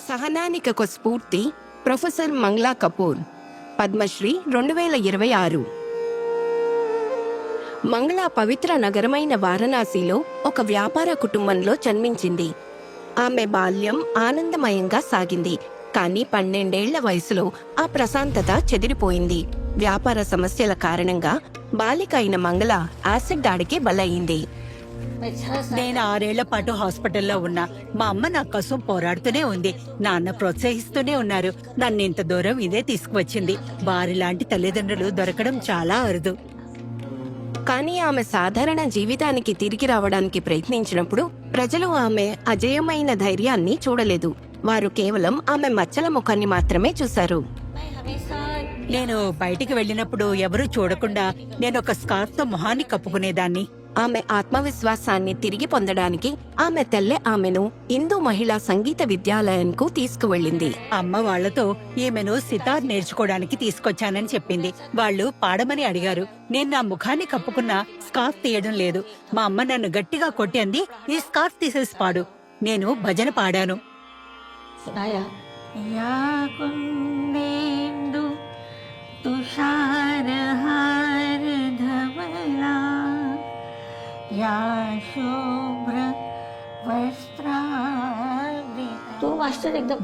సహనానికి ఒక స్ఫూర్తి ప్రొఫెసర్ మంగ్లా కపూర్, పద్మశ్రీ 2026. మంగ్లా పవిత్ర నగరమైన వారణాసిలో ఒక వ్యాపార కుటుంబంలో జన్మించింది. ఆమె బాల్యం ఆనందమయంగా సాగింది. కానీ 12 ఏళ్ల వయసులో ఆ ప్రశాంతత చెదిరిపోయింది. వ్యాపార సమస్యల కారణంగా బాలిక అయిన మంగళ యాసిడ్ దాడికి బలయింది. నేను 6 ఏళ్ల పాటు హాస్పిటల్లో ఉన్నా. మా అమ్మ నా కోసం పోరాడుతూనే ఉంది. నాన్న ప్రోత్సహిస్తూనే ఉన్నారు. నన్ను ఇంత దూరం ఇదే తీసుకువచ్చింది. వారి లాంటి తల్లిదండ్రులు దొరకడం చాలా అరుదు. కానీ ఆమె సాధారణ జీవితానికి తిరిగి రావడానికి ప్రయత్నించినప్పుడు ప్రజలు ఆమె అజేయమైన ధైర్యాన్ని చూడలేదు. వారు కేవలం ఆమె మచ్చల ముఖాన్ని మాత్రమే చూశారు. నేను బయటికి వెళ్ళినప్పుడు ఎవరూ చూడకుండా నేను ఒక స్కార్ఫ్ తో మొహాన్ని కప్పుకునేదాన్ని. ఆమె ఆత్మవిశ్వాసాన్ని తిరిగి పొందడానికి ఆమె తల్లె ఆమెను హిందూ మహిళా సంగీత విద్యాలయంకు తీసుకువెళ్ళింది. అమ్మ వాళ్లతో ఈమెను సితార్ నేర్చుకోవడానికి తీసుకొచ్చానని చెప్పింది. వాళ్ళు పాడమని అడిగారు. నేను నా ముఖాన్ని కప్పుకున్న స్కార్ఫ్ తీయడం లేదు. మా అమ్మ నన్ను గట్టిగా కొట్టి అంది, ఈ స్కార్ఫ్ తీసేసి పాడు. నేను భజన పాడాను.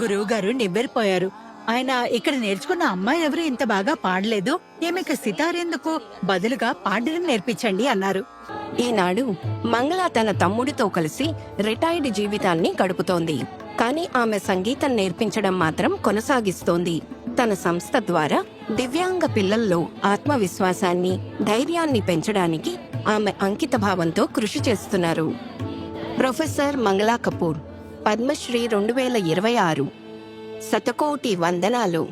గురువు గారు నివ్వెరిపోయారు. ఆయన ఇక్కడ నేర్చుకున్న అమ్మాయి ఎవరు ఇంత బాగా పాడలేదు, ఈమెకి సితార్ ఎందుకు, బదులుగా పాడడం నేర్పించండి అన్నారు. ఈనాడు మంగళ తన తమ్ముడితో కలిసి రిటైర్డ్ జీవితాన్ని గడుపుతోంది. కానీ ఆమె సంగీతం నేర్పించడం మాత్రం కొనసాగిస్తోంది. తన సంస్థ ద్వారా దివ్యాంగ పిల్లల్లో ఆత్మవిశ్వాసాన్ని, ధైర్యాన్ని పెంచడానికి ఆమె అంకితభావంతో కృషి చేస్తున్నారు. ప్రొఫెసర్ మంగ్లా కపూర్, పద్మశ్రీ 2026. శతకోటి వందనాలు.